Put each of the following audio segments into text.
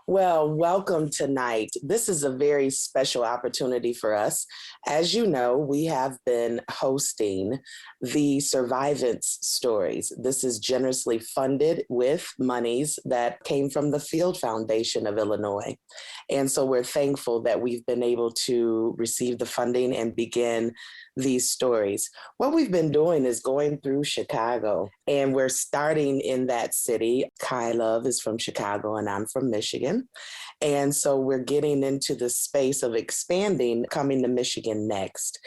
Well, welcome tonight. This is a very special opportunity for us. As you know, we have been hosting the Survivance stories. This is generously funded with monies that came from the Field Foundation of Illinois. And so we're thankful that we've been able to receive the funding and begin these stories. What we've been doing is going through Chicago, and we're starting in that city. Kai Love is from Chicago, and I'm from Michigan. And so we're getting into the space of expanding, coming to Michigan next.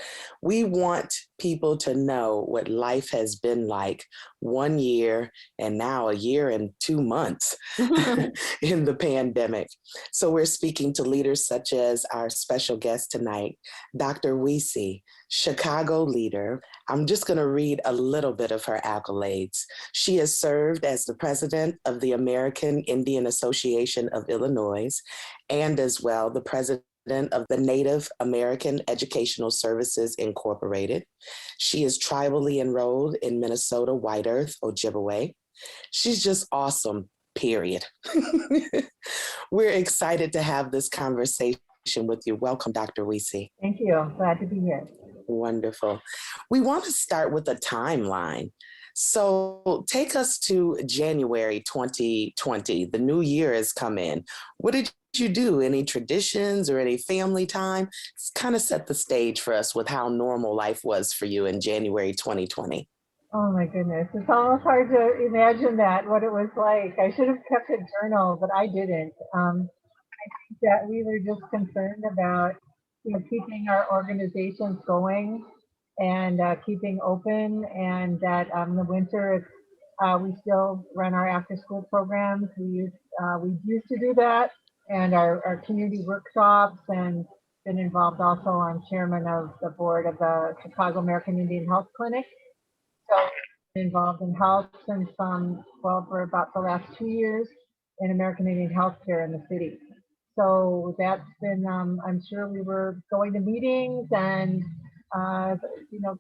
We want people to know what life has been like 1 year and now a year and 2 months in the pandemic. So we're speaking to leaders such as our special guest tonight, Dr. Wiese, Chicago leader. I'm just going to read a little bit of her accolades. She has served as the president of the American Indian Association of Illinois and as well the president of the Native American Educational Services Incorporated. She is tribally enrolled in Minnesota White Earth, Ojibwe. She's just awesome, period. We're excited to have this conversation with you. Welcome, Dr. Wiese. Thank you. Glad to be here. Wonderful. We want to start with a timeline. So take us to January 2020. The new year has come in. What did you do? Any traditions or any family time? It's kind of set the stage for us with how normal life was for you in January 2020. Oh my goodness. It's almost hard to imagine what it was like. I should have kept a journal, but I didn't. I think that we were just concerned about keeping our organizations going and keeping open, and that the winter we still run our after school programs. We used to do that, and our community workshops, and been involved also. I'm chairman of the board of the Chicago American Indian Health Clinic. So involved in health since for about the last 2 years in American Indian healthcare in the city. So that's been, I'm sure we were going to meetings and,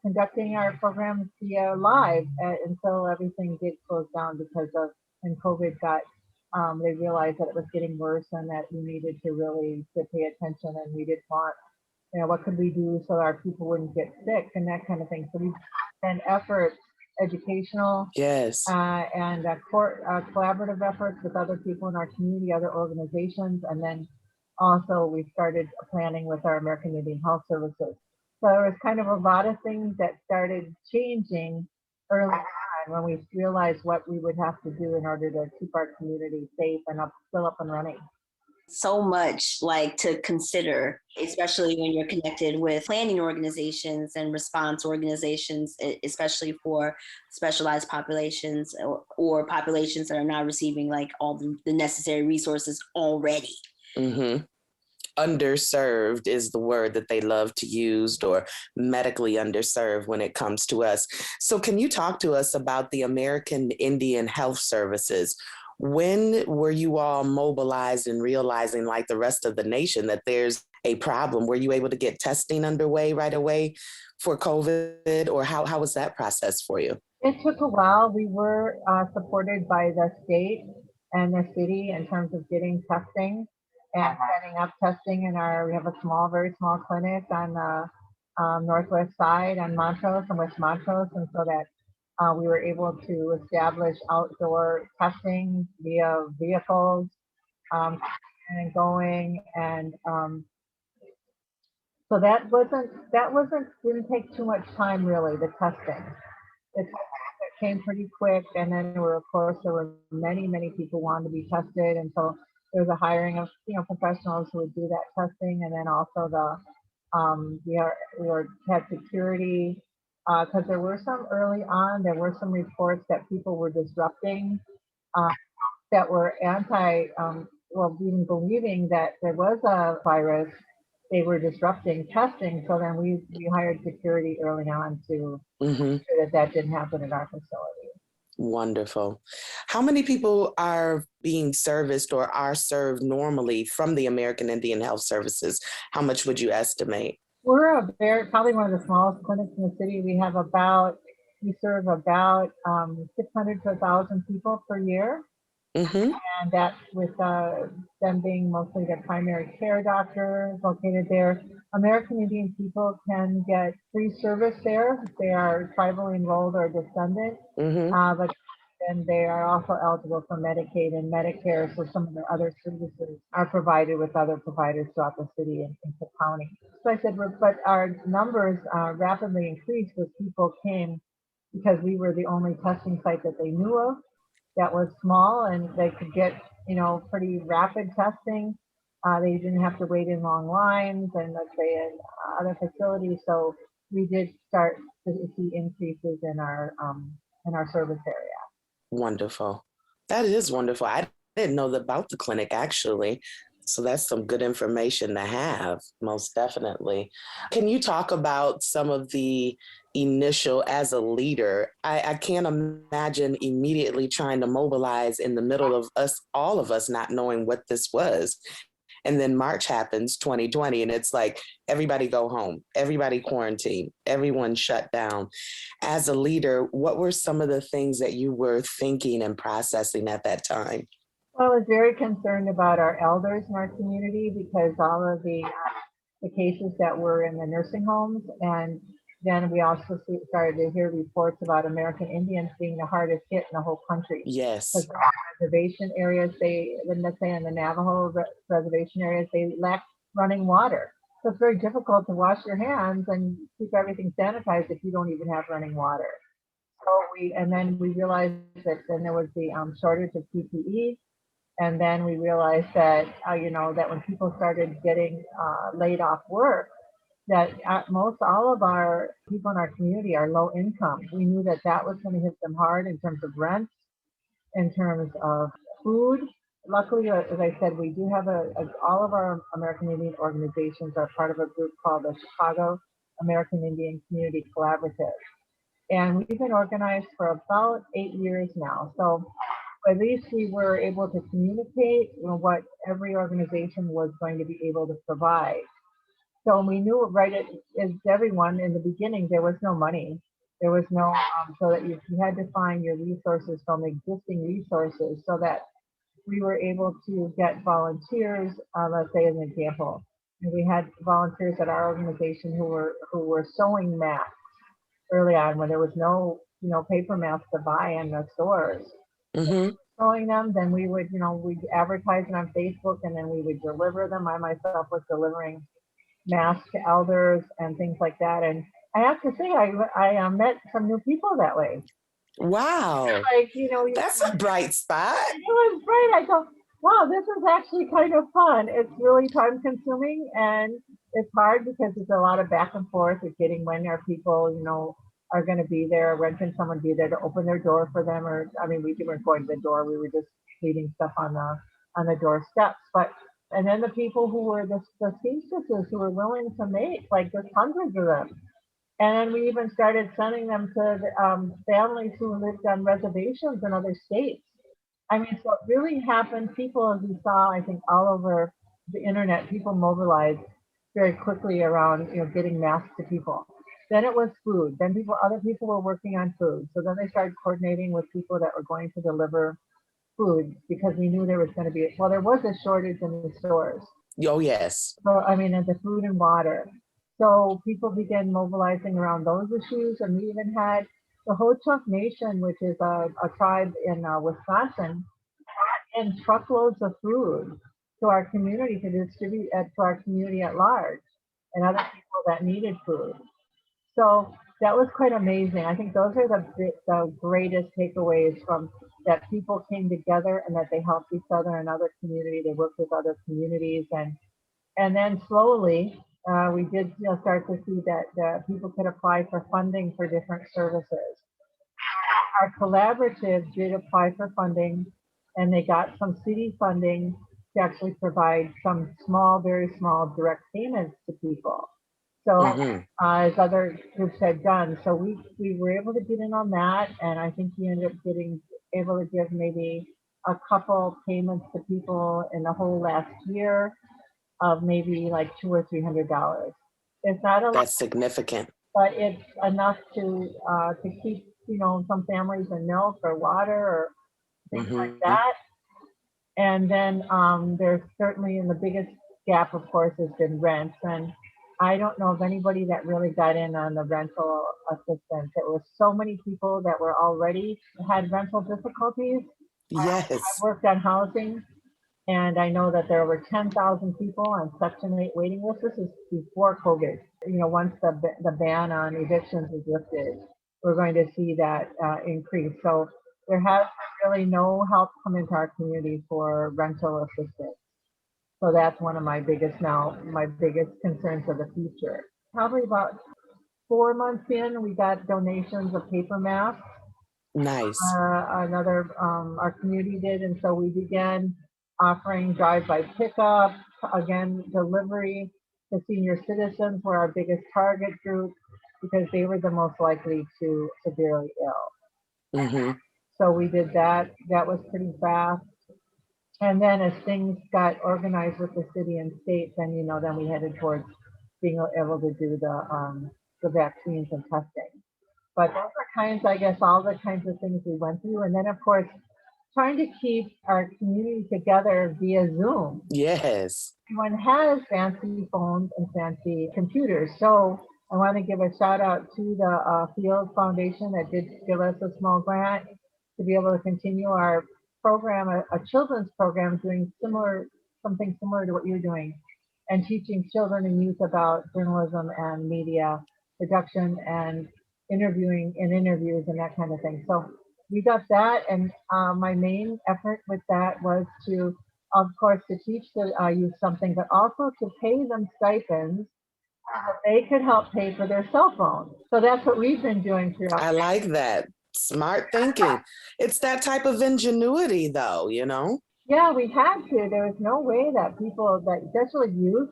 conducting our programs via live until everything did close down because of, when COVID got, they realized that it was getting worse and that we needed to pay attention, and we did want, what could we do so our people wouldn't get sick and that kind of thing. So we spent efforts, educational, yes, and collaborative efforts with other people in our community, other organizations, and then also we started planning with our American Indian Health Services. So there was kind of a lot of things that started changing early on when we realized what we would have to do in order to keep our community safe and still up and running. So much to consider, especially when you're connected with planning organizations and response organizations, especially for specialized populations or populations that are not receiving all the necessary resources already. Mm-hmm. Underserved is the word that they love to use, or medically underserved when it comes to us. So can you talk to us about the American Indian Health Services? When were you all mobilized and realizing, like the rest of the nation, that there's a problem? Were you able to get testing underway right away for COVID, or how was that process for you? It took a while. We were supported by the state and the city in terms of getting testing and setting up testing in we have a very small clinic on the northwest side on Montrose and West Montrose, and so that we were able to establish outdoor testing via vehicles and going, and so didn't take too much time really. The testing, it came pretty quick, and then there were many people wanting to be tested, and so there was a hiring of professionals who would do that testing, and then also we had security. Because there were some reports that people were disrupting, that were even believing that there was a virus, they were disrupting testing. So then we hired security early on to make sure that didn't happen in our facility. Wonderful. How many people are being serviced or are served normally from the American Indian Health Services? How much would you estimate? We're probably one of the smallest clinics in the city. We serve about 600 to 1,000 people per year. Mm-hmm. And that's with them being mostly the primary care doctor located there. American Indian people can get free service there if they are tribally enrolled or descendant, Mm-hmm. but then they are also eligible for Medicaid and Medicare, so some of their other services are provided with other providers throughout the city and the county. So I said, but our numbers rapidly increased as people came because we were the only testing site that they knew of that was small and they could get, pretty rapid testing. They didn't have to wait in long lines and let's say in other facilities. So we did start to see increases in our service area. Wonderful. That is wonderful. I didn't know about the clinic actually. So that's some good information to have, most definitely. Can you talk about some of the initial, as a leader? I can't imagine immediately trying to mobilize in the middle of us, all of us not knowing what this was. And then March happens, 2020, and it's like everybody go home, everybody quarantine, everyone shut down. As a leader, what were some of the things that you were thinking and processing at that time? Well, I was very concerned about our elders in our community because all of the cases that were in the nursing homes, and then we also started to hear reports about American Indians being the hardest hit in the whole country. Yes. Because reservation areas, let's say in the Navajo reservation areas, they lack running water. So it's very difficult to wash your hands and keep everything sanitized if you don't even have running water. And then we realized that then there was the shortage of PPE. And then we realized that, that when people started getting laid off work, that most all of our people in our community are low income. We knew that that was going to hit them hard in terms of rent, in terms of food. Luckily, as I said, we do have all of our American Indian organizations are part of a group called the Chicago American Indian Community Collaborative. And we've been organized for about 8 years now. So at least we were able to communicate what every organization was going to be able to provide. So we knew right as everyone in the beginning, there was no money. There was no, so that you had to find your resources from existing resources so that we were able to get volunteers, let's say as an example. And we had volunteers at our organization who were sewing masks early on when there was no, paper masks to buy in the stores. Mm-hmm. Sewing them, then we would, we'd advertise it on Facebook and then we would deliver them. I myself was delivering masks to elders and things like that. And I have to say, I met some new people that way. Wow. Like, That's a bright spot. it was great. I go, wow, this is actually kind of fun. It's really time consuming and it's hard because there's a lot of back and forth with getting when are people, are going to be there. When can someone be there to open their door for them? Or, I mean, we weren't going to the door. We were just leaving stuff on the doorsteps. But, and then the people who were the seamstresses who were willing to make, like there's hundreds of them. And then we even started sending them to the, families who lived on reservations in other states. I mean, so it really happened. People, as we saw, I think all over the internet, people mobilized very quickly around, getting masks to people. Then it was food. Then other people were working on food. So then they started coordinating with people that were going to deliver food because we knew there was going to be, there was a shortage in the stores. Oh, yes. So, I mean, the food and water. So people began mobilizing around those issues. And we even had the Ho-Chunk Nation, which is a tribe in Wisconsin, and truckloads of food to our community to distribute to our community at large and other people that needed food. So that was quite amazing. I think those are the greatest takeaways from that people came together and that they helped each other in other community. They worked with other communities and then slowly we did start to see that people could apply for funding for different services. Our collaborative did apply for funding and they got some city funding to actually provide some small, very small direct payments to people. So as other groups had done, so we were able to get in on that, and I think we ended up getting able to give maybe a couple payments to people in the whole last year of maybe like $200 or $300. It's not a lot. That's significant, but it's enough to keep some families in milk or water or things like that. And then there's certainly, and the biggest gap, of course, has been rent. And I don't know of anybody that really got in on the rental assistance. There were so many people that were already had rental difficulties. I Yes. worked on housing, and I know that there were 10,000 people on Section 8 waiting lists. This is before COVID. Once the ban on evictions is lifted, we're going to see that increase. So there has been really no help come into our community for rental assistance. So that's one of my biggest concerns for the future. Probably about 4 months in, we got donations of paper masks. Nice. Our community did, and so we began offering drive-by pickup, again, delivery to senior citizens were our biggest target group because they were the most likely to severely ill. Mm-hmm. So we did that. That was pretty fast. And then as things got organized with the city and state, then then we headed towards being able to do the vaccines and testing. But those are all the kinds of things we went through. And then of course, trying to keep our community together via Zoom. Yes. Everyone has fancy phones and fancy computers. So I want to give a shout out to the Field Foundation that did give us a small grant to be able to continue our program, a children's program, doing something similar to what you're doing, and teaching children and youth about journalism and media production and interviewing and interviews and that kind of thing. So we got that, and my main effort with that was to, of course, to teach the youth something, but also to pay them stipends so that they could help pay for their cell phone. So that's what we've been doing throughout. I like that. Smart thinking. It's that type of ingenuity, though, Yeah, we had to. There was no way that people, that especially youth,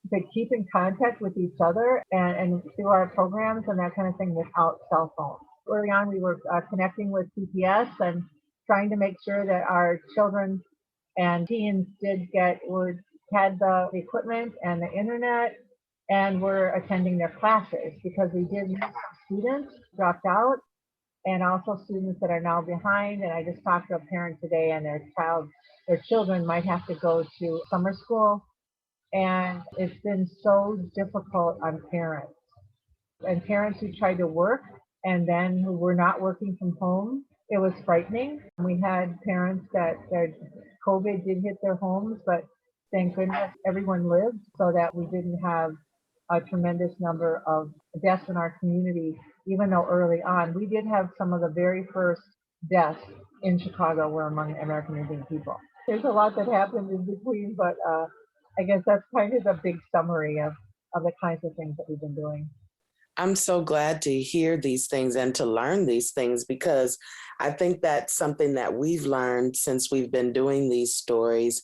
could keep in contact with each other and through our programs and that kind of thing without cell phones. Early on, we were connecting with CPS and trying to make sure that our children and teens had the equipment and the internet and were attending their classes, because we did lose some students dropped out, and also students that are now behind. And I just talked to a parent today, and their children might have to go to summer school. And it's been so difficult on parents. And parents who tried to work and then who were not working from home, it was frightening. We had parents that COVID did hit their homes, but thank goodness everyone lived so that we didn't have a tremendous number of deaths in our community, even though early on we did have some of the very first deaths in Chicago were among American Indian people. There's a lot that happened in between, but I guess that's kind of the big summary of the kinds of things that we've been doing. I'm so glad to hear these things and to learn these things, because I think that's something that we've learned since we've been doing these stories,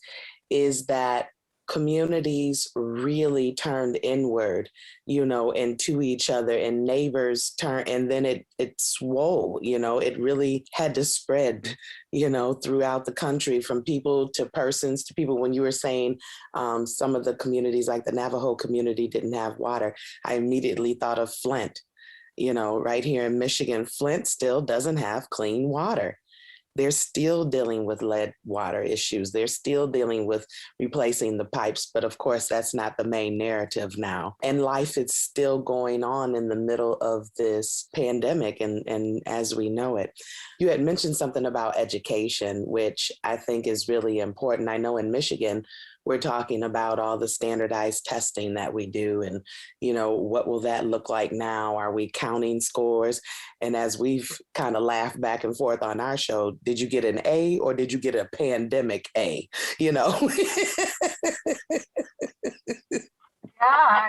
is that communities really turned inward, and to each other, and neighbors turned, and then it swole, it really had to spread, throughout the country, from people to persons to people. When you were saying some of the communities, like the Navajo community, didn't have water, I immediately thought of Flint. Right here in Michigan, Flint still doesn't have clean water. They're still dealing with lead water issues. They're still dealing with replacing the pipes. But of course, that's not the main narrative now. And life is still going on in the middle of this pandemic and as we know it. You had mentioned something about education, which I think is really important. I know in Michigan, we're talking about all the standardized testing that we do, and what will that look like now? Are we counting scores? And as we've kind of laughed back and forth on our show, did you get an A or did you get a pandemic A? Yeah, I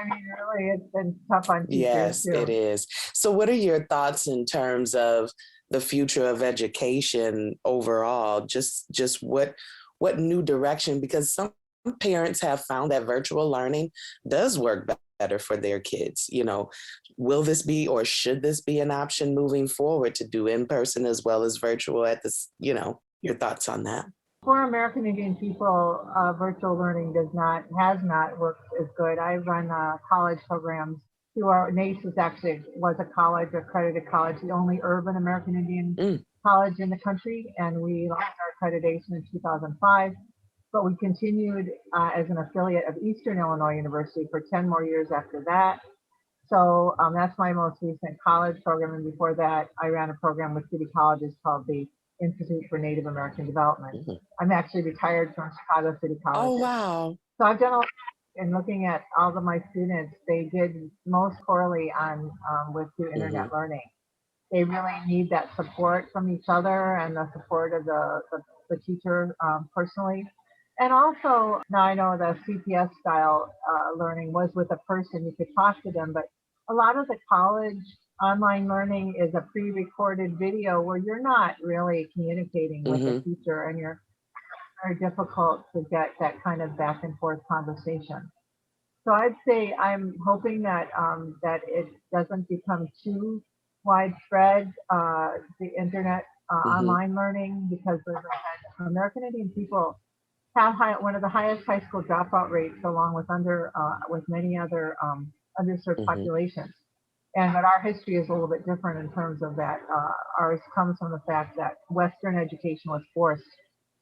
mean, really, it's been tough on teachers. Yes, too. it is. So what are your thoughts in terms of the future of education overall? Just what new direction? Because some parents have found that virtual learning does work better for their kids. Will this be, or should this be, an option moving forward to do in person as well as virtual at this, your thoughts on that? For American Indian people, virtual learning has not worked as good. I run college programs through our NACE was a college, accredited college, the only urban American Indian college in the country, and we lost our accreditation in 2005. but we continued as an affiliate of Eastern Illinois University for 10 more years after that. So that's my most recent college program. And before that, I ran a program with City Colleges called the Institute for Native American Development. Mm-hmm. I'm actually retired from Chicago City College. Oh, wow. So I've done a lot, and looking at all of my students, they did most poorly on through internet learning. They really need that support from each other and the support of the teacher personally. And also, now I know the CPS style learning was with a person, you could talk to them, but a lot of the college online learning is a pre-recorded video where you're not really communicating with the teacher, and you're very difficult to get that kind of back and forth conversation. So I'd say I'm hoping that that it doesn't become too widespread, the internet online learning, because American Indian people have one of the highest high school dropout rates, along with many other underserved populations. And but our history is a little bit different in terms of that. Ours comes from the fact that Western education was forced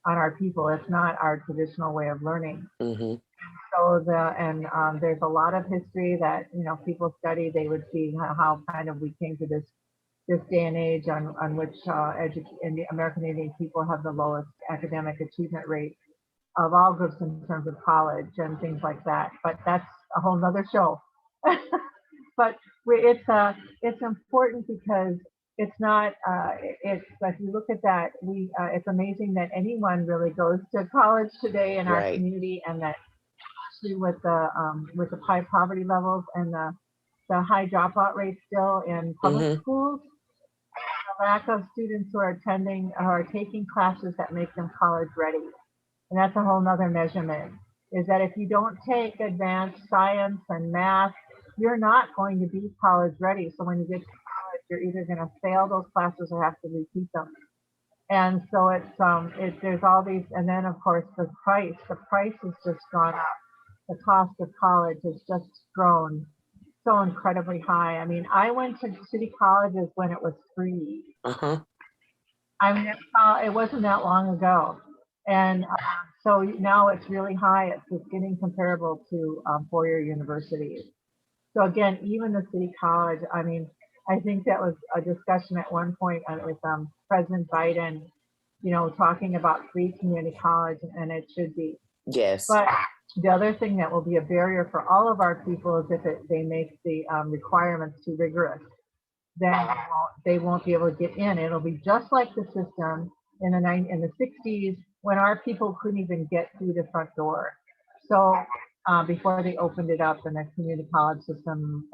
on our people. It's not our traditional way of learning. So there's a lot of history that people study. They would see how kind of we came to this day and age on which the American Indian people have the lowest academic achievement rate of all groups in terms of college and things like that. But that's a whole nother show. But it's important because it's not. If you look at that, it's amazing that anyone really goes to college today in our community, and that especially with the high poverty levels and the high dropout rate still in public schools, the lack of students who are taking classes that make them college ready. And that's a whole nother measurement, is that if you don't take advanced science and math, you're not going to be college ready. So when you get to college, you're either going to fail those classes or have to repeat them. And so there's all these, and then of course the price has just gone up. The cost of college has just grown so incredibly high. I mean, I went to city colleges when it was free. I mean, it wasn't that long ago. And so now it's really high. It's getting comparable to four-year universities. So again, even the city college, I mean, I think that was a discussion at one point with President Biden, talking about free community college, and it should be. Yes. But the other thing that will be a barrier for all of our people is if they make the requirements too rigorous. Then they won't be able to get in. It'll be just like the system in the 60s, when our people couldn't even get through the front door. So before they opened it up, and the community college system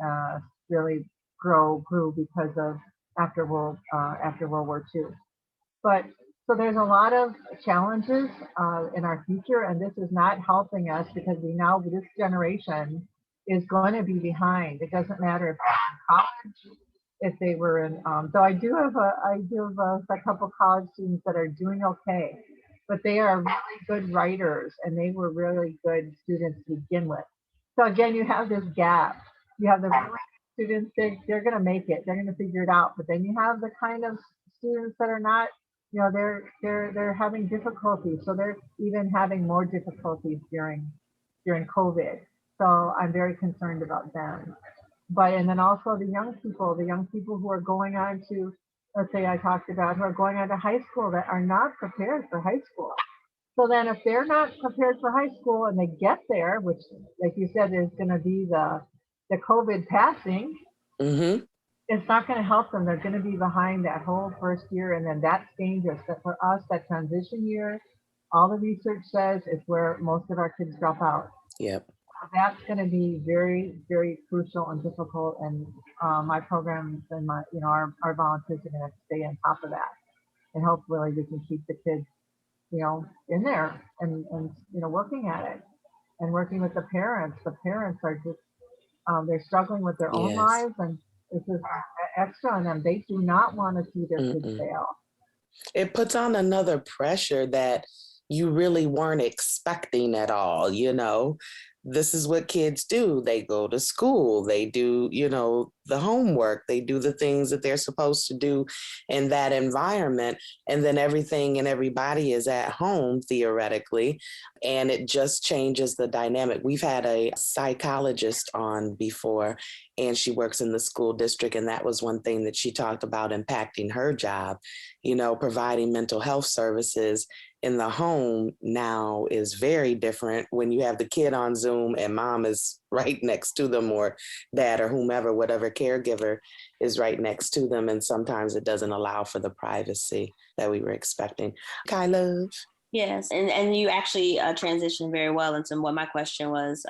really grew because of after World War II. But so there's a lot of challenges in our future, and this is not helping us because this generation is going to be behind. It doesn't matter if they're in college, if they were in. So I do have a couple college students that are doing okay, but they are really good writers, and they were really good students to begin with. So again, you have this gap. You have the really good students, they're going to make it, they're going to figure it out. But then you have the kind of students that are not, they're having difficulties. So they're even having more difficulties during COVID. So I'm very concerned about them. And then also the young people who are going on to, let's say I talked about, who are going on to high school that are not prepared for high school. So then if they're not prepared for high school and they get there, which, like you said, is going to be the COVID passing, it's not going to help them. They're going to be behind that whole first year. And then that's dangerous. But for us, that transition year, all the research says is where most of our kids drop out. Yep. That's going to be very, very crucial and difficult. And my programs and our volunteers are going to stay on top of that, and hopefully we can keep the kids, in there and working at it and working with the parents. The parents are just they're struggling with their own lives, and this is extra on them. They do not want to see their kids fail. It puts on another pressure that you really weren't expecting at all, this is what kids do. They go to school, they do, the homework, they do the things that they're supposed to do in that environment. And then everything and everybody is at home, theoretically. And it just changes the dynamic. We've had a psychologist on before, and she works in the school district. And that was one thing that she talked about impacting her job, providing mental health services in the home now is very different when you have the kid on Zoom and mom is right next to them, or dad or whomever, whatever caregiver is right next to them. And sometimes it doesn't allow for the privacy that we were expecting. Kyla? Yes, and you actually transitioned very well into what my question was.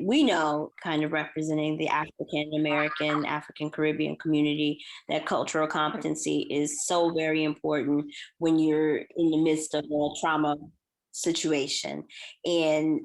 We know, kind of representing the African American, African Caribbean community, that cultural competency is so very important when you're in the midst of a trauma situation. And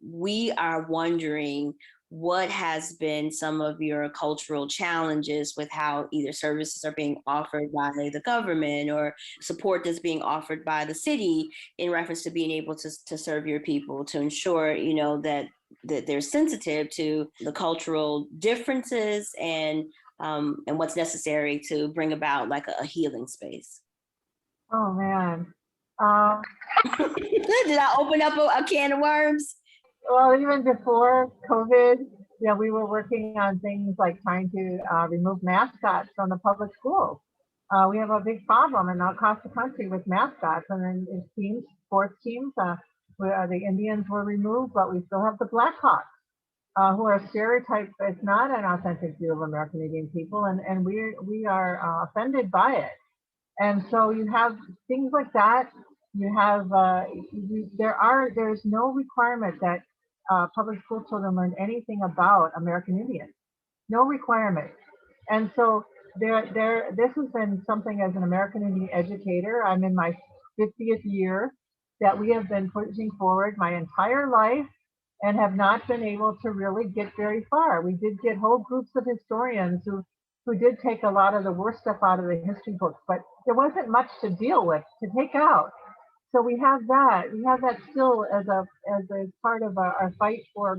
we are wondering what has been some of your cultural challenges with how either services are being offered by the government or support that's being offered by the city in reference to being able to serve your people, to ensure, that they're sensitive to the cultural differences and what's necessary to bring about like a healing space. Oh man. Did I open up a can of worms? Well, even before COVID, we were working on things like trying to remove mascots from the public schools. We have a big problem across the country with mascots, and then in teams, sports teams, where the Indians were removed, but we still have the Blackhawks, who are stereotyped. It's not an authentic view of American Indian people, and we are offended by it. And so you have things like that. You have there's no requirement that public school children learn anything about American Indians. No requirement. And so this has been something as an American Indian educator. I'm in my 50th year that we have been pushing forward my entire life and have not been able to really get very far. We did get whole groups of historians who did take a lot of the worst stuff out of the history books, but there wasn't much to deal with, to take out. So we have that. We have that still as a part of our fight for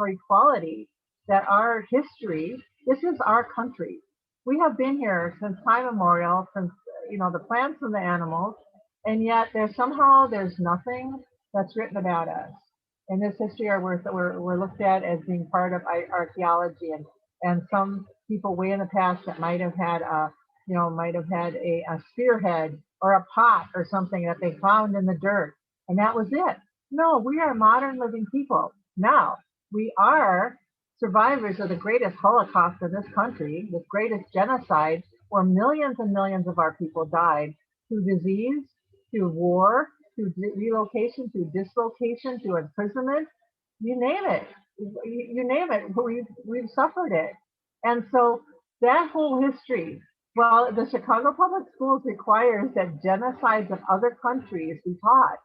equality. That our history, this is our country. We have been here since time immemorial, since the plants and the animals, and yet there's nothing that's written about us. And this history we're looked at as being part of archaeology, and some people way in the past that might have had a spearhead or a pot or something that they found in the dirt, and that was it. No, we are modern living people. Now, we are survivors of the greatest Holocaust in this country, the greatest genocide, where millions and millions of our people died through disease, through war, through relocation, through dislocation, through imprisonment. You name it. You name it. We've suffered it. And so that whole history, well, the Chicago Public Schools requires that genocides of other countries be taught.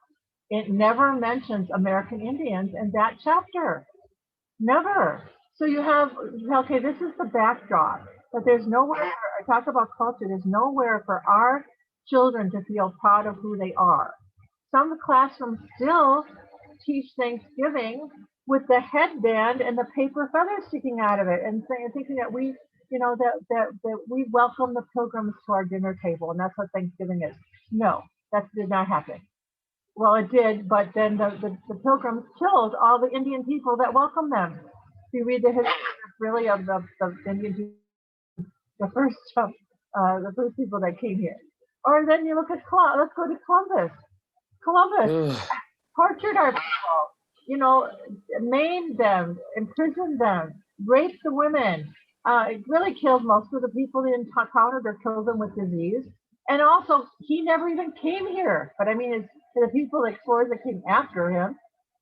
It never mentions American Indians in that chapter. Never. So you have, okay, this is the backdrop, but there's nowhere, I talk about culture, there's nowhere for our children to feel proud of who they are. Some classrooms still teach Thanksgiving with the headband and the paper feathers sticking out of it, and thinking that we welcome the pilgrims to our dinner table, and that's what Thanksgiving is. No, that did not happen. Well, it did, but then the pilgrims killed all the Indian people that welcomed them. If you read the history, really, of the Indian people, the first people that came here. Or then you look at let's go to Columbus. Columbus tortured our people, maimed them, imprisoned them, raped the women. It really killed most of the people they encountered, or killed them with disease. And also, he never even came here. But I mean, the people, the explorers that came after him,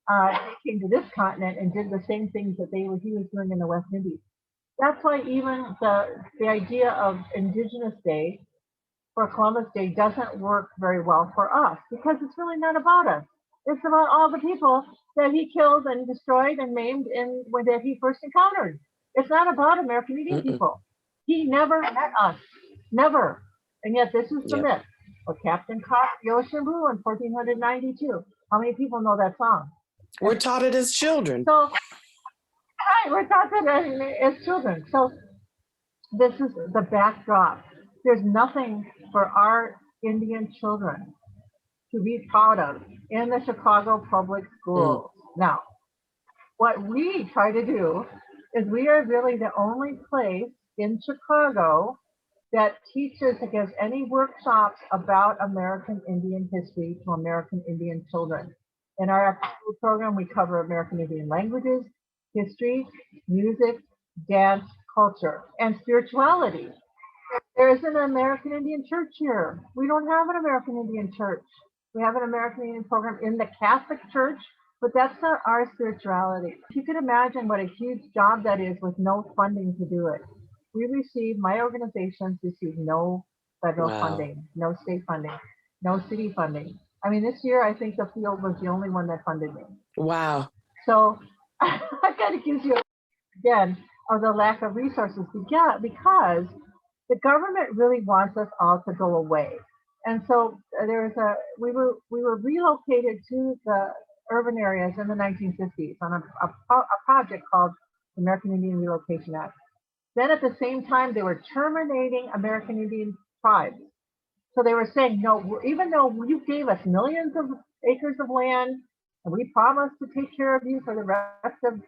they came to this continent and did the same things that he was doing in the West Indies. That's why even the idea of Indigenous Day for Columbus Day doesn't work very well for us, because it's really not about us. It's about all the people that he killed and destroyed and maimed that he first encountered. It's not about American Indian people. He never met us, never. And yet this is the myth. Well, Captain caught the ocean blue in 1492. How many people know that song? We're taught it as children. So, right, we're taught that as children. So this is the backdrop. There's nothing for our Indian children to be proud of in the Chicago public schools. Now, what we try to do is we are really the only place in Chicago that teaches, that gives any workshops about American Indian history to American Indian children. In our after-school program, we cover American Indian languages, history, music, dance, culture, and spirituality. There is an American Indian church here. We don't have an American Indian church. We have an American Indian program in the Catholic Church, but that's not our spirituality. If you could imagine what a huge job that is with no funding to do it. My organizations receive no federal funding, no state funding, no city funding. I mean, this year, I think the field was the only one that funded me. Wow. So that kind of gives you, again, of the lack of resources. Because the government really wants us all to go away. And so we were relocated to the urban areas in the 1950s on a project called the American Indian Relocation Act. Then at the same time, they were terminating American Indian tribes. So they were saying, no, even though you gave us millions of acres of land and we promised to take care of you for the rest of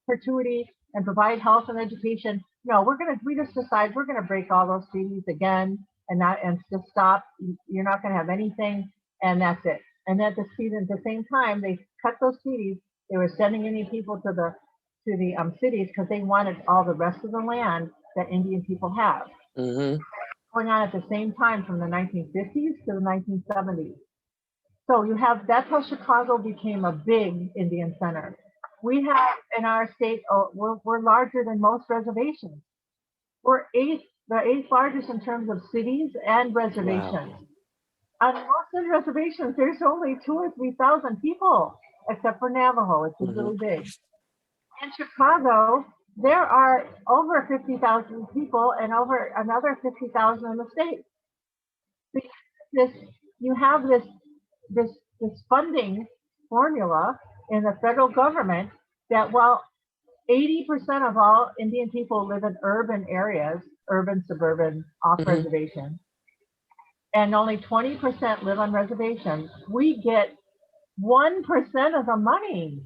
perpetuity and provide health and education, no, we just decide we're gonna break all those treaties again and just stop. You're not gonna have anything, and that's it. And at the same time, they cut those treaties. They were sending Indian people to the cities because they wanted all the rest of the land that Indian people have. Going on at the same time from the 1950s to the 1970s. So that's how Chicago became a big Indian center. We have in our state, we're larger than most reservations. We're the eighth largest in terms of cities and reservations. Wow. On most of the reservations, there's only 2,000 or 3,000 people, except for Navajo, which is really big. In Chicago, there are over 50,000 people and over another 50,000 in the state. You have this funding formula in the federal government that while 80% of all Indian people live in urban areas, urban, suburban, off-reservation, and only 20% live on reservations, we get 1% of the money.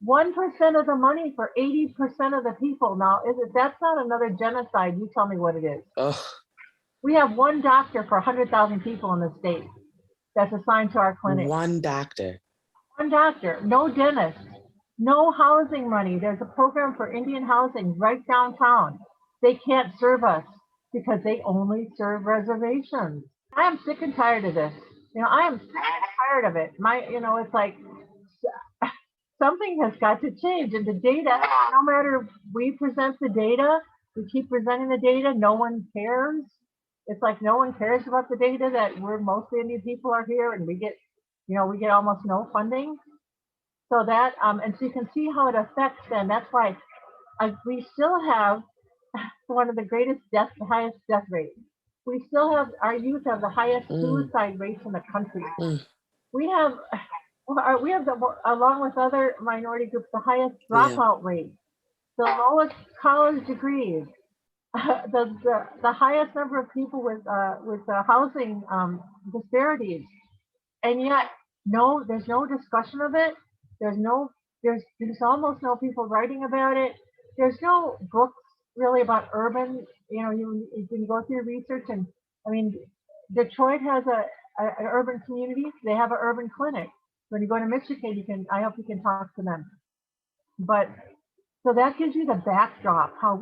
1% of the money for 80% of the people. Now, that's not another genocide? You tell me what it is. Ugh. We have one doctor for 100,000 people in the state that's assigned to our clinic. One doctor. One doctor, no dentist, no housing money. There's a program for Indian housing right downtown. They can't serve us because they only serve reservations. I am sick and tired of this. I am sick and tired of it. It's like, something has got to change. And the data, no matter we present the data, we keep presenting the data, no one cares. It's like no one cares about the data that mostly Indian people are here and we get almost no funding. So that, and so you can see how it affects them. That's why we still have one of the highest death rates. We still have, our youth have the highest suicide rates in the country. We have along with other minority groups, the highest dropout rate, the lowest college degrees, the highest number of people with housing disparities, and yet there's no discussion of it. There's almost no people writing about it. There's no books really about urban. You can go through research, and I mean, Detroit has an urban community. They have an urban clinic. When you go to Michigan, I hope you can talk to them. But so that gives you the backdrop, how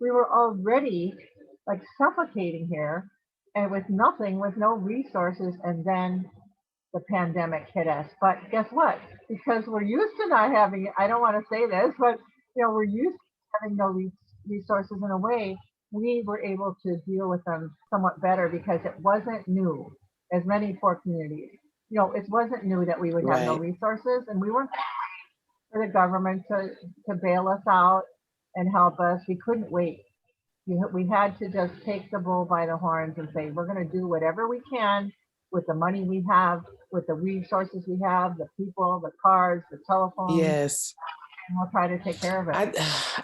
we were already like suffocating here and with no resources, and then the pandemic hit us. But guess what? Because we're used to not having, I don't want to say this, but we're used to having no resources in a way, we were able to deal with them somewhat better because it wasn't new, as many poor communities. It wasn't new that we would have no resources, and we weren't for the government to bail us out and help us. We couldn't wait. We had to just take the bull by the horns and say, we're going to do whatever we can with the money we have, with the resources we have, the people, the cars, the telephones, Yes. and we'll try to take care of it.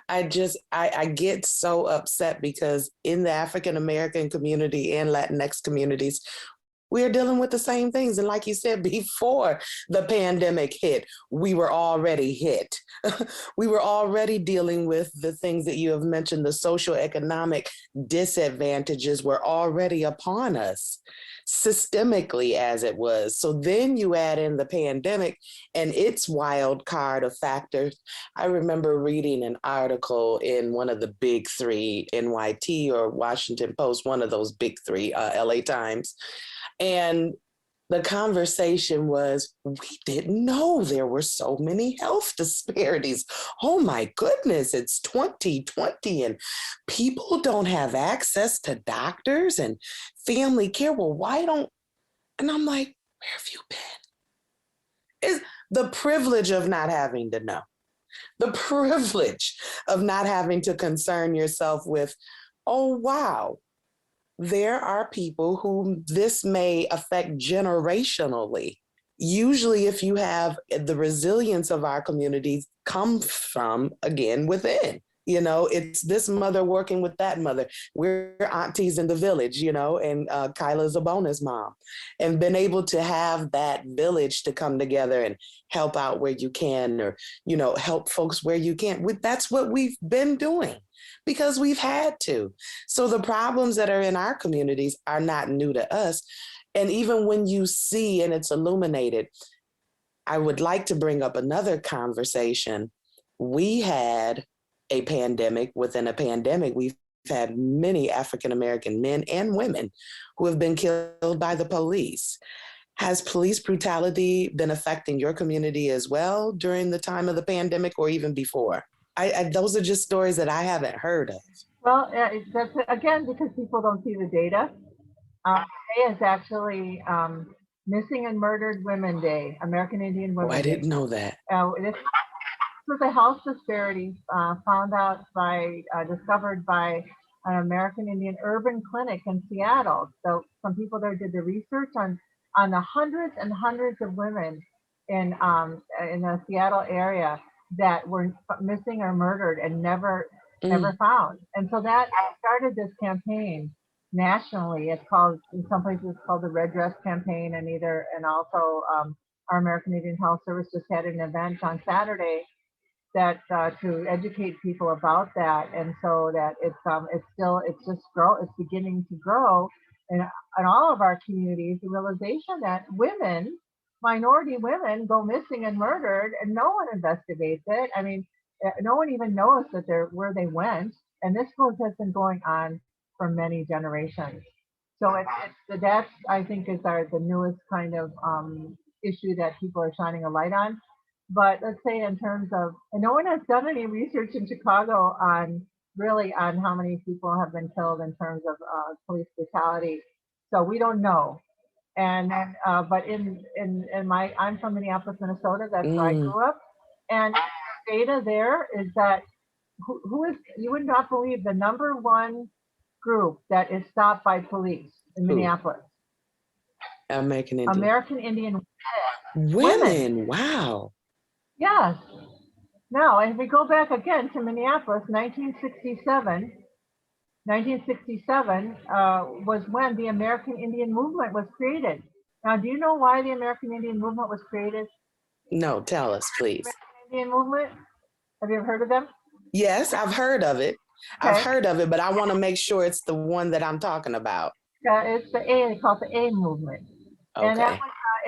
I get so upset because in the African American community and Latinx communities, we are dealing with the same things. And like you said, before the pandemic hit, we were already hit. We were already dealing with the things that you have mentioned. The social economic disadvantages were already upon us, systemically as it was. So then you add in the pandemic and its wild card of factors. I remember reading an article in one of the big three, NYT or Washington Post, one of those big three, LA Times. And the conversation was, we didn't know there were so many health disparities. Oh my goodness, it's 2020 and people don't have access to doctors and family care. Well, why don't, and I'm like, where have you been? It's the privilege of not having to know, the privilege of not having to concern yourself with, oh, wow. There are people whom this may affect generationally. Usually, if you have the resilience of our communities come from, again, within. You know, it's this mother working with that mother. We're aunties in the village, you know, and Kyla's a bonus mom. And been able to have that village to come together and help out where you can, or, you know, help folks where you can. That's what we've been doing because we've had to. So the problems that are in our communities are not new to us. And even when you see and it's illuminated, I would like to bring up another conversation. We had a pandemic within a pandemic. We've had many African-American men and women who have been killed by the police. Has police brutality been affecting your community as well during the time of the pandemic or even before? Those are just stories that I haven't heard of. Well, that's again because people don't see the data. Today is actually Missing and Murdered Women Day, American Indian Women Oh, I Day. didn't know that. This was a health disparity discovered by an American Indian urban clinic in Seattle. So some people there did the research on the hundreds and hundreds of women in the Seattle area that were missing or murdered and never found. And so that started this campaign nationally. It's called, in some places it's called the Red Dress Campaign, and also our American Indian Health Service just had an event on Saturday that to educate people about that, and so that it's beginning to grow in all of our communities. The realization that minority women go missing and murdered, and no one investigates it. I mean, no one even knows where they went, and this has been going on for many generations. So that I think is the newest kind of issue that people are shining a light on. But let's say in terms of, and no one has done any research in Chicago on how many people have been killed in terms of police brutality. So we don't know. And then, but I'm from Minneapolis, Minnesota. That's where I grew up. And data there is that you would not believe the number one group that is stopped by police in Minneapolis. American Indian. American Indian women. Wow. Yes. Now, if we go back again to Minneapolis, 1967 was when the American Indian movement was created. Now, do you know why the American Indian movement was created? No, tell us, please. American Indian movement? Have you ever heard of them? Yes, I've heard of it. Okay. I've heard of it, but I want to make sure it's the one that I'm talking about. It's they call it the A movement. Okay. And that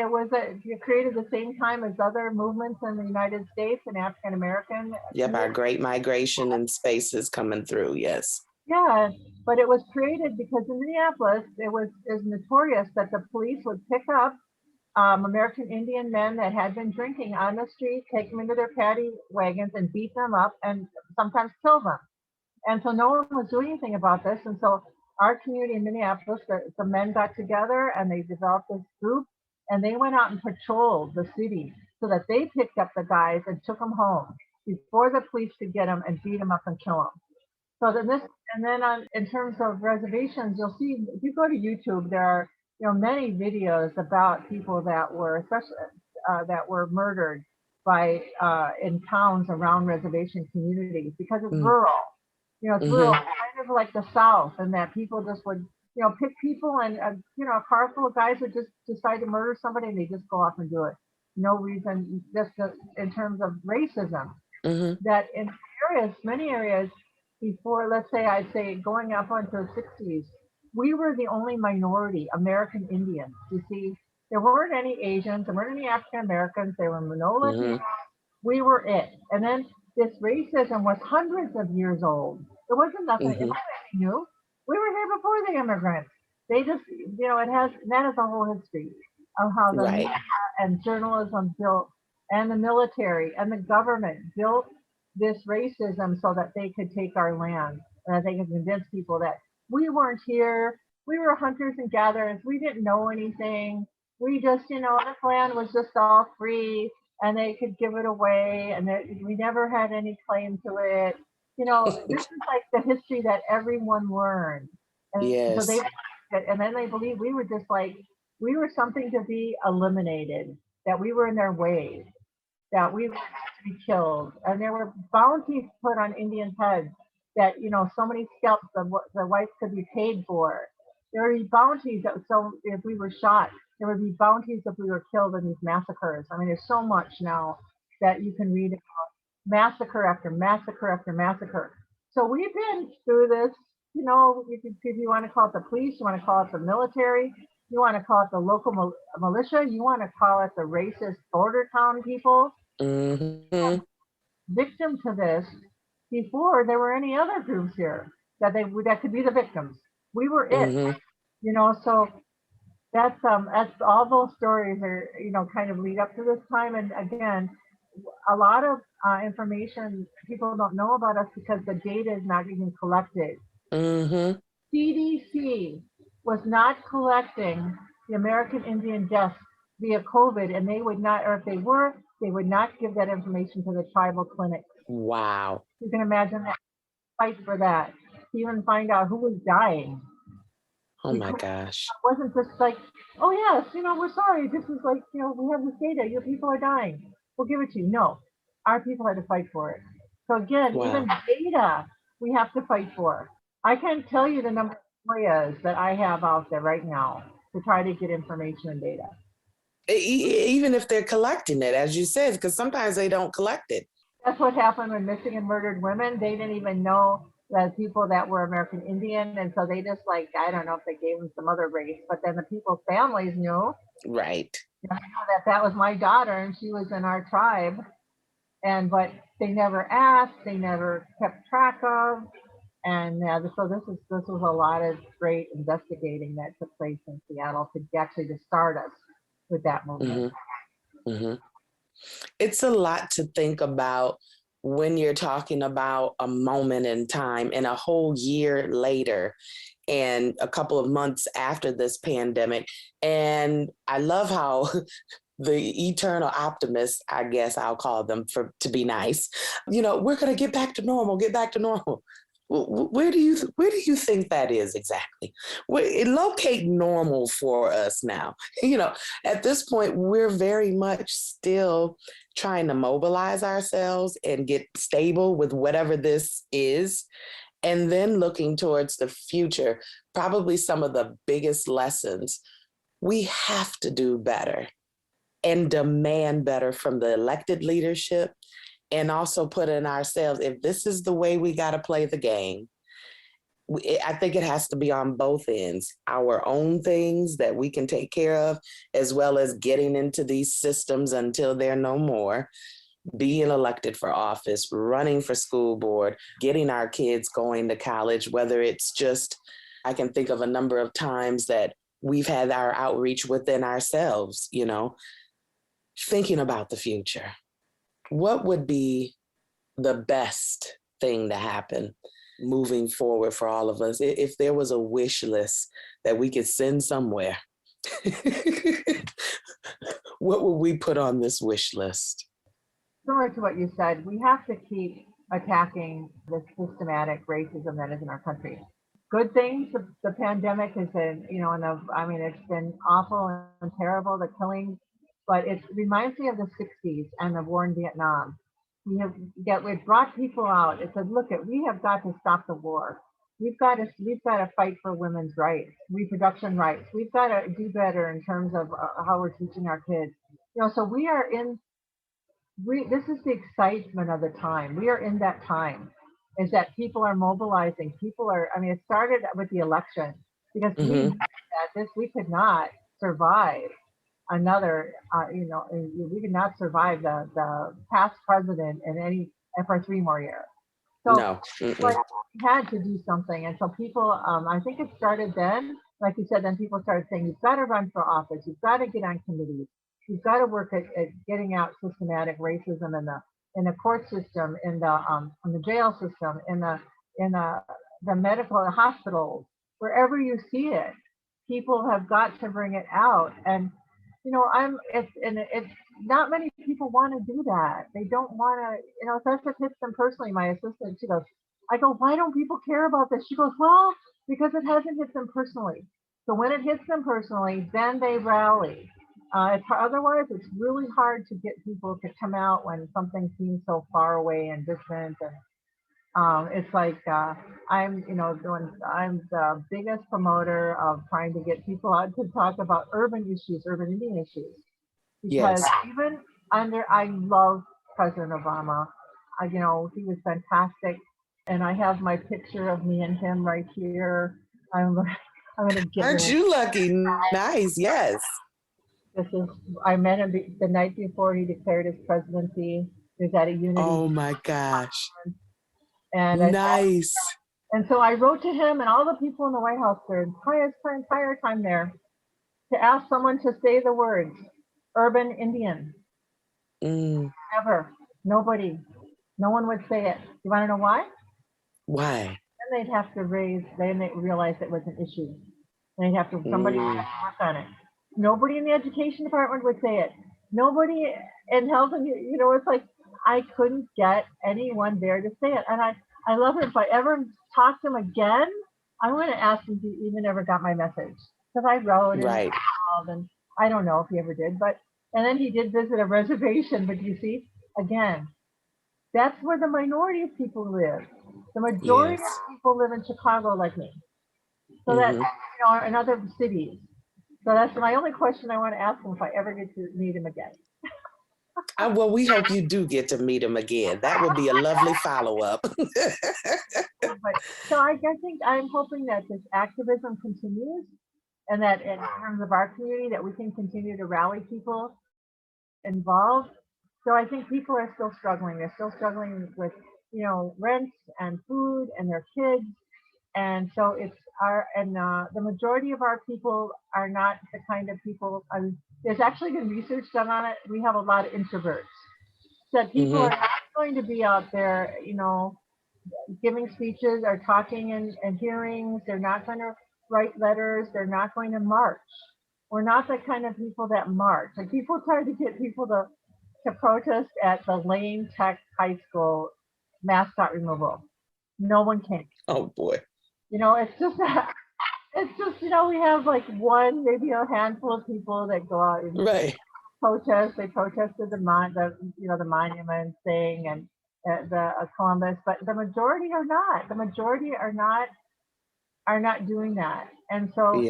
was, it created the same time as other movements in the United States and African American. Yep, our Great Migration and spaces coming through, yes. Yeah, but it was created because in Minneapolis, it was notorious that the police would pick up American Indian men that had been drinking on the street, take them into their paddy wagons and beat them up and sometimes kill them. And so no one was doing anything about this. And so our community in Minneapolis, the men got together and they developed this group, and they went out and patrolled the city so that they picked up the guys and took them home before the police could get them and beat them up and kill them. So then in terms of reservations, you'll see if you go to YouTube, many videos about people that were, especially that were murdered by in towns around reservation communities because it's Mm, rural. It's rural, mhm, kind of like the South, and that people just would, pick people, and a car full of guys would just decide to murder somebody, and they just go off and do it. No reason, just in terms of racism. mhm, That in many areas before, let's say, I'd say going up onto the 60s, we were the only minority, American Indians. You see, there weren't any Asians, there weren't any African Americans, there were no Latinos. mhm. We were it. And then this racism was hundreds of years old. It wasn't nothing, it Mhm. wasn't new. We were here before the immigrants. They just, that is a whole history of how the Right. media and journalism built, and the military and the government built this racism so that they could take our land, and that they could convince people that we weren't here. We were hunters and gatherers. We didn't know anything. We just, this land was just all free, and they could give it away, and that we never had any claim to it. This is like the history that everyone learned. And so Yes. and then they believed we were just like, we were something to be eliminated, that we were in their way, that we were to be killed. And there were bounties put on Indians' heads that, so many scalps the whites could be paid for. There would be bounties that, so if we were shot, there would be bounties if we were killed in these massacres. I mean, there's so much now that you can read, massacre after massacre after massacre. So we've been through this, if you want to call it the police, you want to call it the military, you want to call it the local militia, you want to call it the racist border town people, Mhm. victim to this before there were any other groups here that could be the victims. We were it, Mhm. so that's all those stories are, kind of lead up to this time. And again, a lot of information people don't know about us because the data is not even collected. Mhm. CDC was not collecting the American Indian deaths via COVID, and they would not, or if they were, they would not give that information to the tribal clinics. Wow. You can imagine that fight for that, to even find out who was dying. Oh You my couldn't, gosh. it wasn't just like, oh yes, we're sorry. This is like, we have this data. Your people are dying. We'll give it to you. No, our people had to fight for it. So again, even Wow. data we have to fight for. I can't tell you the number of areas that I have out there right now to try to get information and data. Even if they're collecting it, as you said, because sometimes they don't collect it. That's what happened with missing and murdered women. They didn't even know the people that were American Indian, and so they just, like, I don't know if they gave them some other race, but then the people's families knew, Right. that was my daughter and she was in our tribe, but they never asked, they never kept track of, and so this was a lot of great investigating that took place in Seattle to actually to start us with that movement. Mhm. Mhm. It's a lot to think about when you're talking about a moment in time and a whole year later and a couple of months after this pandemic. And I love how the eternal optimists, I guess I'll call them for to be nice, we're going to get back to normal, get back to normal. Where do you think that is exactly? Locate normal for us now. At this point, we're very much still trying to mobilize ourselves and get stable with whatever this is, and then looking towards the future. Probably some of the biggest lessons: we have to do better and demand better from the elected leadership, and also put in ourselves, if this is the way we got to play the game, I think it has to be on both ends, our own things that we can take care of, as well as getting into these systems until they're no more, being elected for office, running for school board, getting our kids going to college, whether it's just, I can think of a number of times that we've had our outreach within ourselves, thinking about the future. What would be the best thing to happen moving forward for all of us? If there was a wish list that we could send somewhere, what would we put on this wish list? Similar to what you said, we have to keep attacking the systematic racism that is in our country. good things. The pandemic has been, you know, I mean, it's been awful and terrible, the killing, but it reminds me of the 60s and the war in Vietnam. It brought people out. It said, look, we have got to stop the war. We've got to fight for women's rights, reproduction rights. We've got to do better in terms of how we're teaching our kids. You know, so this is the excitement of the time. We are in that time, is that people are mobilizing. I mean, it started with the election because we knew that we could not survive another, we could not survive the past president for 3 more years. So No. like, we had to do something. And so people, I think it started then, like you said, then people started saying, you've got to run for office. You've got to get on committees. You've got to work at getting out systematic racism in the court system, in the jail system, in the medical hospitals, wherever you see it. People have got to bring it out. And it's not many people want to do that. They don't want to, that's what hits them personally. My assistant, she goes, I go, why don't people care about this? She goes, well, because it hasn't hit them personally. So when it hits them personally, then they rally. Otherwise, it's really hard to get people to come out when something seems so far away and distant. And it's like I'm the biggest promoter of trying to get people out to talk about urban Indian issues. Because even I love President Obama. He was fantastic, and I have my picture of me and him right here. I'm going to get. Aren't you lucky? Nice, yes. I met him the night before he declared his presidency. He was at a Unity. Oh my gosh. And nice. And so I wrote to him and all the people in the White House their entire time there to ask someone to say the words urban Indian. Never. Nobody. No one would say it. You want to know why? Why? Then they'd realize it was an issue. Somebody would have to work on it. Nobody in the education department would say it. Nobody in health, and it's like I couldn't get anyone there to say it. And I love it. If I ever talk to him again, I'm going to ask him if he even ever got my message, because I wrote it and called, and I don't know if he ever did. And then he did visit a reservation. But you see, again, that's where the minority of people live. The majority of people live in Chicago like me. So that in other cities. So that's my only question I want to ask him if I ever get to meet him again. Well, we hope you do get to meet him again. That would be a lovely follow-up. So I think I'm hoping that this activism continues, and that in terms of our community, that we can continue to rally people involved. So I think people are still struggling. They're still struggling with, rent and food and their kids. And so the majority of our people are not the kind of people. There's actually been research done on it. We have a lot of introverts. So people are not going to be out there, giving speeches or talking in hearings. They're not going to write letters. They're not going to march. We're not the kind of people that march. Like, people try to get people to protest at the Lane Tech High School mascot removal. No one came. Oh boy. It's just we have like maybe a handful of people that go out and protest. They protested the monument thing and the Columbus, but the majority are not. The majority are not doing that. And so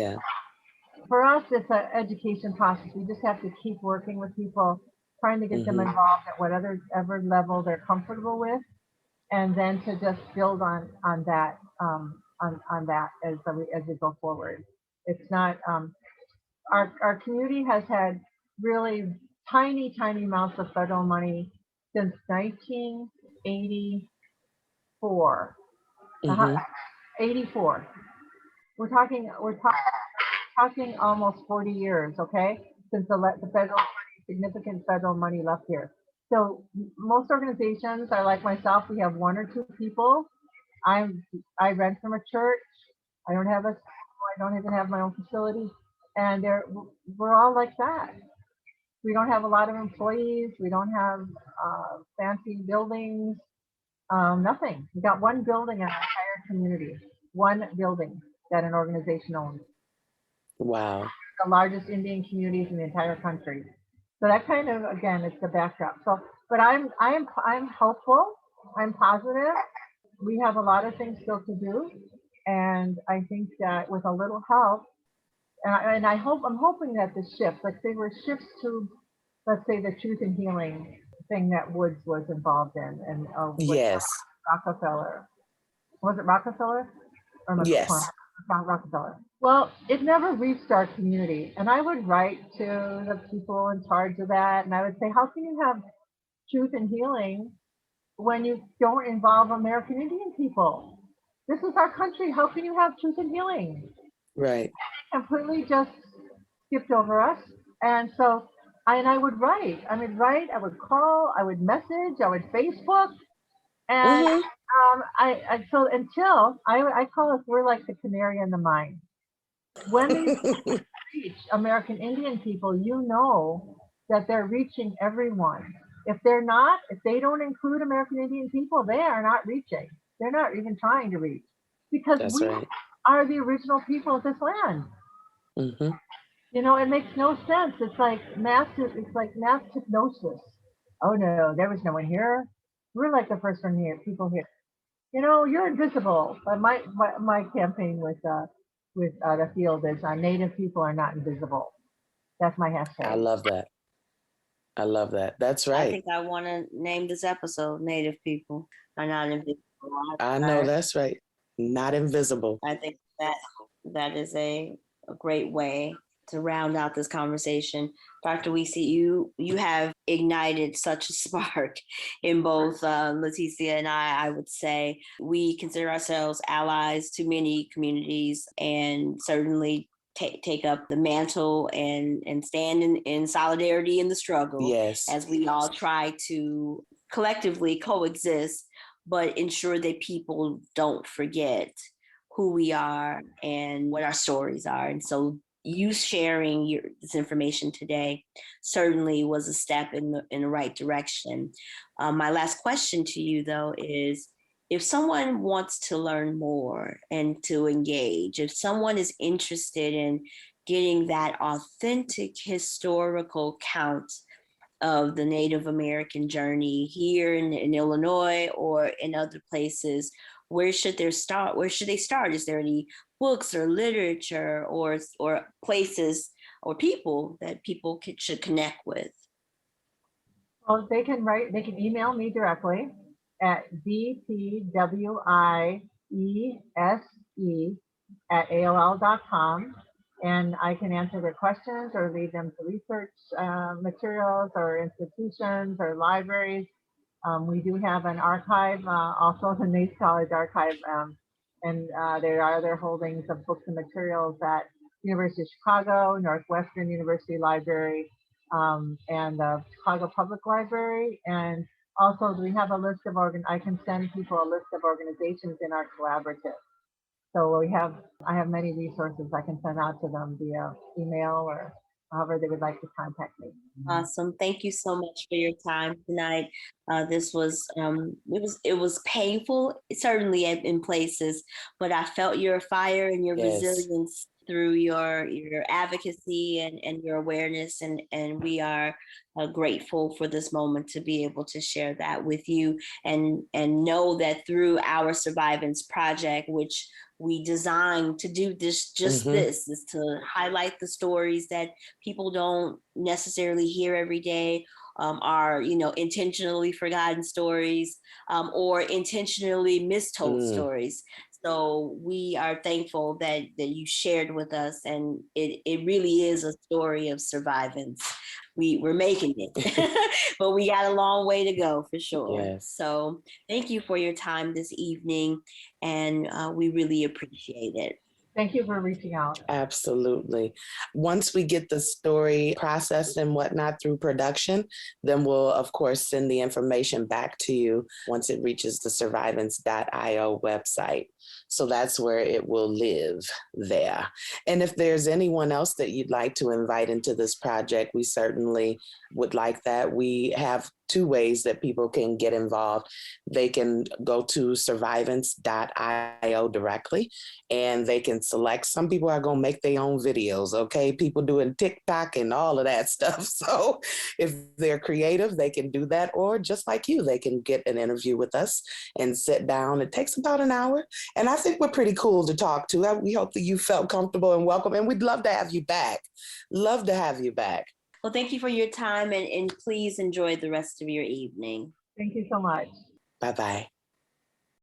for us, it's an education process. We just have to keep working with people, trying to get them involved at whatever level they're comfortable with, and then to just build on that. On that as we go forward. It's not our community has had really tiny amounts of federal money since 1984. 84. We're talking almost 40 years, okay, since the federal significant federal money left here. So most organizations are like myself. We have 1 or 2 people. I rent from a church. I don't even have my own facility, and we're all like that. We don't have a lot of employees. We don't have fancy buildings. Nothing. We got 1 building in our entire community. one building that an organization owns. Wow. The largest Indian communities in the entire country. So that kind of, again, it's the backdrop. So, but I'm hopeful. I'm positive. We have a lot of things still to do, and I think that with a little help, and I'm hoping that the shift, let's say we're shifts to, let's say the truth and healing thing that Woods was involved in, and with Yes. Rockefeller. Was it Rockefeller or Yes. Rockefeller? Well, it never reached our community, and I would write to the people in charge of that, and I would say, how can you have truth and healing when you don't involve American Indian people? This is our country. How can you have truth and healing? Right. They completely just skipped over us. And so I would write. I would call, I would message, I would Facebook. And so until I call us, we're like the canary in the mine. When they reach American Indian people, you know that they're reaching everyone. If they don't include American Indian people, they are not reaching. They're not even trying to reach, because That's we right. are the original people of this land. Mm-hmm. You know, it makes no sense. It's like mass hypnosis. Oh no, there was no one here. We're like the first one here, people here. You know, you're invisible. But my campaign with the field is Native people are not invisible. That's my hashtag. I love that. I love that. That's I right. think I want to name this episode Native People Are Not Invisible. I know that's right. Not invisible. I think that is a great way to round out this conversation. Dr. Wiese, you have ignited such a spark in both Leticia and I would say. We consider ourselves allies to many communities, and certainly take up the mantle and stand in solidarity in the struggle. Yes. As we all try to collectively coexist, but ensure that people don't forget who we are and what our stories are. And so you sharing this information today certainly was a step in the right direction. My last question to you, though, is if someone wants to learn more and to engage, if someone is interested in getting that authentic historical count of the Native American journey here in Illinois or in other places, where should they start? Where should they start? Is there any books or literature or places or people that people should connect with? Well, they can email me directly at dpwiese@aol.com, and I can answer their questions or lead them to research materials or institutions or libraries. We do have an archive, also the Nace College Archive, and there are other holdings of books and materials at University of Chicago, Northwestern University Library, and the Chicago Public Library. And also we have a list of I can send people a list of organizations in our collaborative. So I have many resources I can send out to them via email or however they would like to contact me. Awesome. Thank you so much for your time tonight. This was it was painful, certainly in places, but I felt your fire and your resilience through your advocacy and your awareness, and we are grateful for this moment to be able to share that with you, and know that through our Survivance project, which we designed to do this is to highlight the stories that people don't necessarily hear every day, are intentionally forgotten stories, or intentionally mistold stories. So we are thankful that you shared with us, and it really is a story of survivance. We're making it, but we got a long way to go for sure. Yes. So thank you for your time this evening, and we really appreciate it. Thank you for reaching out. Absolutely. Once we get the story processed and whatnot through production, then we'll, of course, send the information back to you once it reaches the survivance.io website. So that's where it will live there. And if there's anyone else that you'd like to invite into this project, we certainly would like that. We have two ways that people can get involved. They can go to survivance.io directly, and they can select. Some people are going to make their own videos, okay? People doing TikTok and all of that stuff. So if they're creative, they can do that. Or just like you, they can get an interview with us and sit down. It takes about an hour. And I think we're pretty cool to talk to. We hope that you felt comfortable and welcome. And we'd love to have you back. Love to have you back. Well, thank you for your time, and please enjoy the rest of your evening. Thank you so much. Bye-bye.